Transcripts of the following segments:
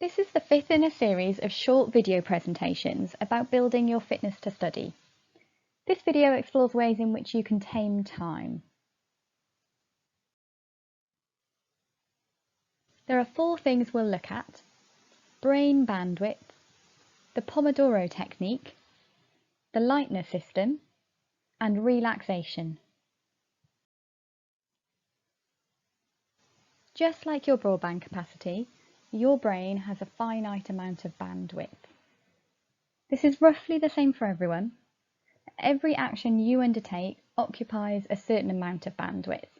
This is the fifth in a series of short video presentations about building your fitness to study. This video explores ways in which you can tame time. There are 4 things we'll look at: brain bandwidth, the Pomodoro technique, the Leitner system, and relaxation. Just like your broadband capacity, your brain has a finite amount of bandwidth. This is roughly the same for everyone. Every action you undertake occupies a certain amount of bandwidth.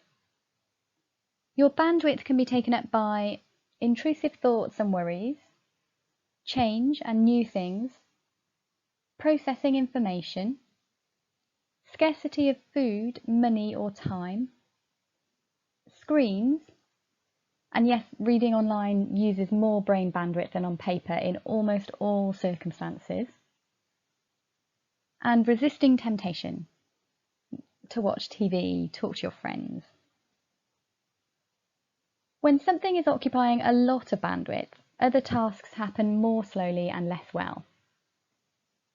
Your bandwidth can be taken up by intrusive thoughts and worries, change and new things, processing information, scarcity of food, money or time, screens, and yes, reading online uses more brain bandwidth than on paper in almost all circumstances, and resisting temptation to watch TV, talk to your friends. When something is occupying a lot of bandwidth, other tasks happen more slowly and less well.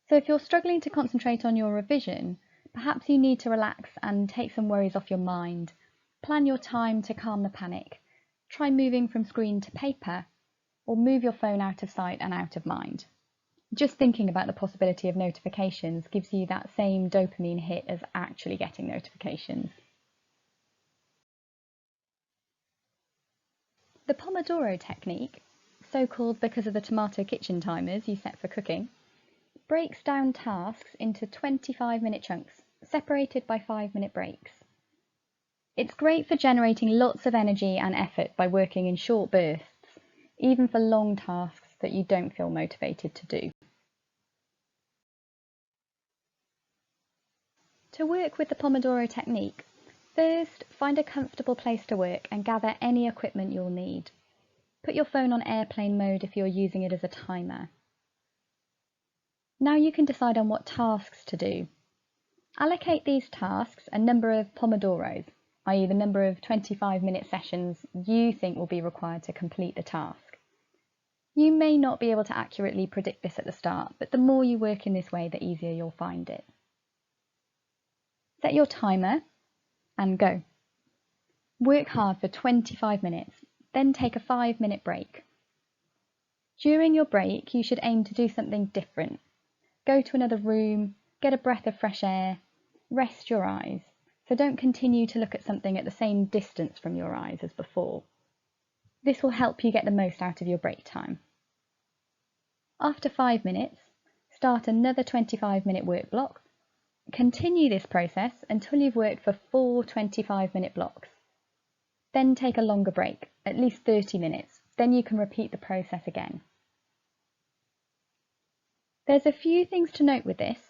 So if you're struggling to concentrate on your revision, perhaps you need to relax and take some worries off your mind. Plan your time to calm the panic. Try moving from screen to paper, or move your phone out of sight and out of mind. Just thinking about the possibility of notifications gives you that same dopamine hit as actually getting notifications. The Pomodoro technique, so called because of the tomato kitchen timers you set for cooking, breaks down tasks into 25-minute chunks, separated by 5-minute breaks. It's great for generating lots of energy and effort by working in short bursts, even for long tasks that you don't feel motivated to do. To work with the Pomodoro technique, first find a comfortable place to work and gather any equipment you'll need. Put your phone on airplane mode if you're using it as a timer. Now you can decide on what tasks to do. Allocate these tasks a number of Pomodoros, i.e. the number of 25-minute sessions you think will be required to complete the task. You may not be able to accurately predict this at the start, but the more you work in this way, the easier you'll find it. Set your timer and go. Work hard for 25 minutes, then take a 5-minute break. During your break, you should aim to do something different. Go to another room, get a breath of fresh air, rest your eyes. So don't continue to look at something at the same distance from your eyes as before. This will help you get the most out of your break time. After 5 minutes, start another 25-minute work block. Continue this process until you've worked for 4 25-minute blocks. Then take a longer break, at least 30 minutes. Then you can repeat the process again. There's a few things to note with this.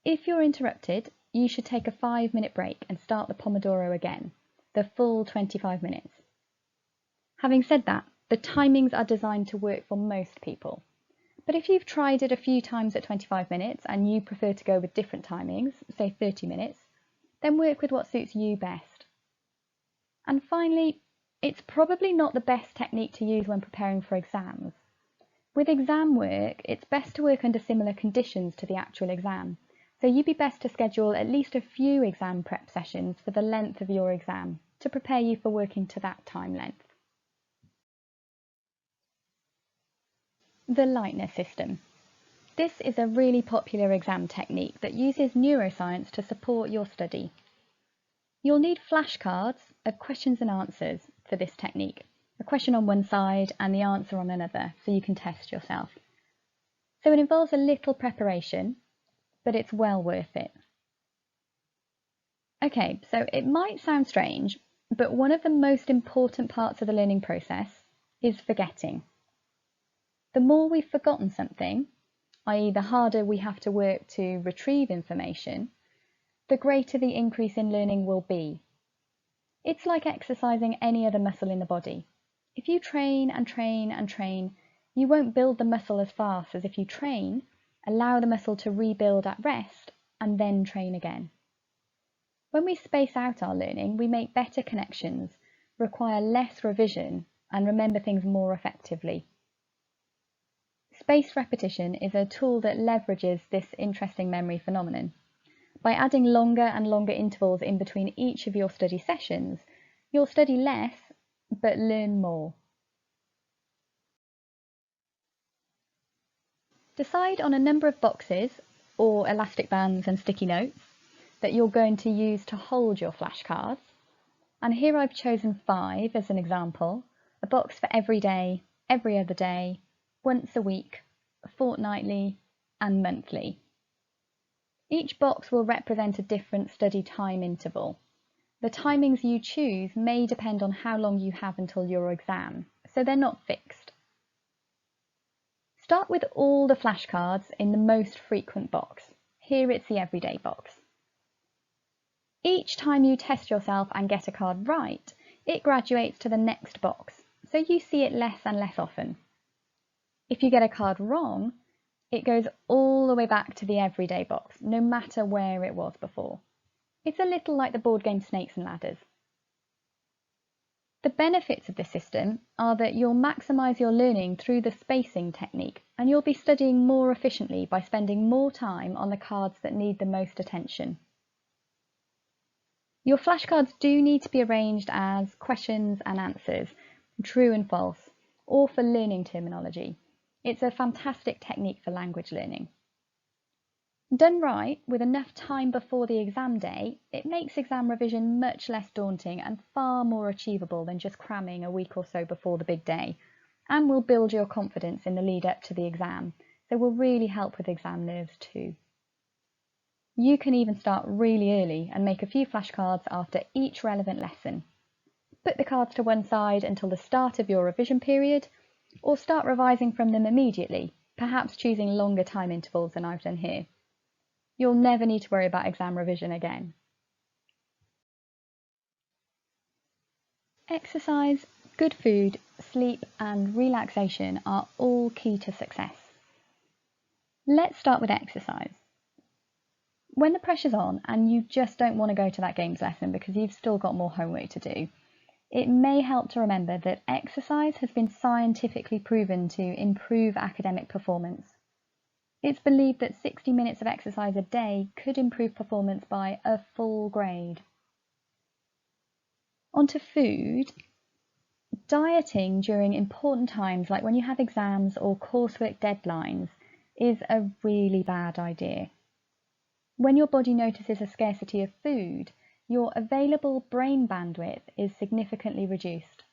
If you're interrupted, you should take a 5-minute break and start the Pomodoro again, the full 25 minutes. Having said that, the timings are designed to work for most people. But if you've tried it a few times at 25 minutes and you prefer to go with different timings, say 30 minutes, then work with what suits you best. And finally, it's probably not the best technique to use when preparing for exams. With exam work, it's best to work under similar conditions to the actual exam. So you'd be best to schedule at least a few exam prep sessions for the length of your exam to prepare you for working to that time length. The Leitner system. This is a really popular exam technique that uses neuroscience to support your study. You'll need flashcards of questions and answers for this technique, a question on one side and the answer on another, so you can test yourself. So it involves a little preparation, but it's well worth it. Okay, so it might sound strange, but one of the most important parts of the learning process is forgetting. The more we've forgotten something, i.e. the harder we have to work to retrieve information, the greater the increase in learning will be. It's like exercising any other muscle in the body. If you train and train and train, you won't build the muscle as fast as if you train, allow the muscle to rebuild at rest, and then train again. When we space out our learning, we make better connections, require less revision, and remember things more effectively. Spaced repetition is a tool that leverages this interesting memory phenomenon. By adding longer and longer intervals in between each of your study sessions, you'll study less but learn more. Decide on a number of boxes, or elastic bands and sticky notes, that you're going to use to hold your flashcards. And here I've chosen 5 as an example, a box for every day, every other day, once a week, fortnightly, and monthly. Each box will represent a different study time interval. The timings you choose may depend on how long you have until your exam, so they're not fixed. Start with all the flashcards in the most frequent box. Here it's the everyday box. Each time you test yourself and get a card right, it graduates to the next box, so you see it less and less often. If you get a card wrong, it goes all the way back to the everyday box, no matter where it was before. It's a little like the board game Snakes and Ladders. The benefits of this system are that you'll maximise your learning through the spacing technique, and you'll be studying more efficiently by spending more time on the cards that need the most attention. Your flashcards do need to be arranged as questions and answers, true and false, or for learning terminology. It's a fantastic technique for language learning. Done right, with enough time before the exam day, it makes exam revision much less daunting and far more achievable than just cramming a week or so before the big day, and will build your confidence in the lead up to the exam, so will really help with exam nerves too. You can even start really early and make a few flashcards after each relevant lesson. Put the cards to one side until the start of your revision period, or start revising from them immediately, perhaps choosing longer time intervals than I've done here. You'll never need to worry about exam revision again. Exercise, good food, sleep and relaxation are all key to success. Let's start with exercise. When the pressure's on and you just don't want to go to that games lesson because you've still got more homework to do, it may help to remember that exercise has been scientifically proven to improve academic performance. It's believed that 60 minutes of exercise a day could improve performance by a full grade. Onto food. Dieting during important times like when you have exams or coursework deadlines is a really bad idea. When your body notices a scarcity of food, your available brain bandwidth is significantly reduced.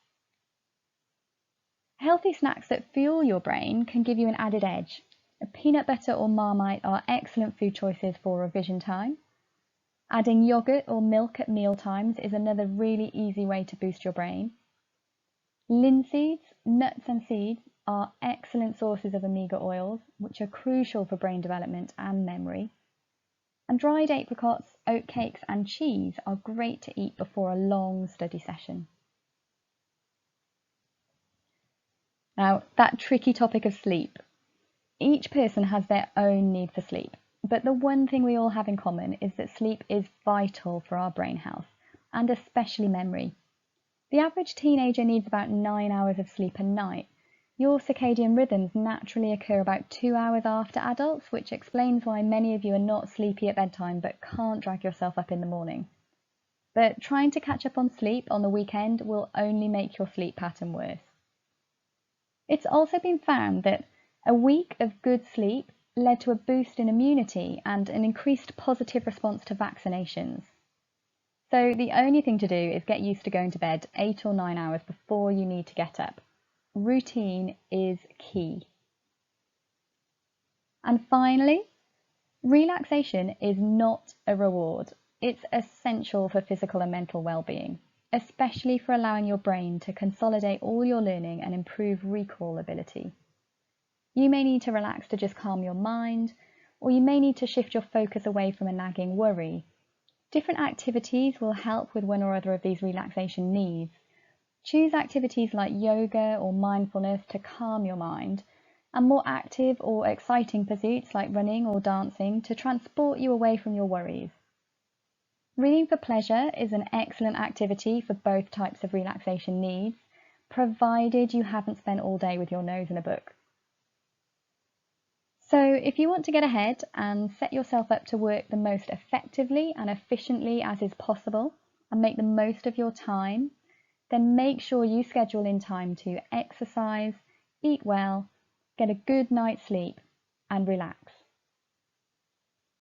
Healthy snacks that fuel your brain can give you an added edge. Peanut butter or Marmite are excellent food choices for revision time. Adding yogurt or milk at meal times is another really easy way to boost your brain. Linseeds, nuts and seeds are excellent sources of omega oils, which are crucial for brain development and memory. And dried apricots, oatcakes and cheese are great to eat before a long study session. Now, that tricky topic of sleep. Each person has their own need for sleep, but the one thing we all have in common is that sleep is vital for our brain health, and especially memory. The average teenager needs about 9 hours of sleep a night. Your circadian rhythms naturally occur about 2 hours after adults, which explains why many of you are not sleepy at bedtime but can't drag yourself up in the morning. But trying to catch up on sleep on the weekend will only make your sleep pattern worse. It's also been found that a week of good sleep led to a boost in immunity and an increased positive response to vaccinations. So the only thing to do is get used to going to bed 8 or 9 hours before you need to get up. Routine is key. And finally, relaxation is not a reward. It's essential for physical and mental well-being, especially for allowing your brain to consolidate all your learning and improve recall ability. You may need to relax to just calm your mind, or you may need to shift your focus away from a nagging worry. Different activities will help with one or other of these relaxation needs. Choose activities like yoga or mindfulness to calm your mind, and more active or exciting pursuits like running or dancing to transport you away from your worries. Reading for pleasure is an excellent activity for both types of relaxation needs, provided you haven't spent all day with your nose in a book. So if you want to get ahead and set yourself up to work the most effectively and efficiently as is possible and make the most of your time, then make sure you schedule in time to exercise, eat well, get a good night's sleep and relax.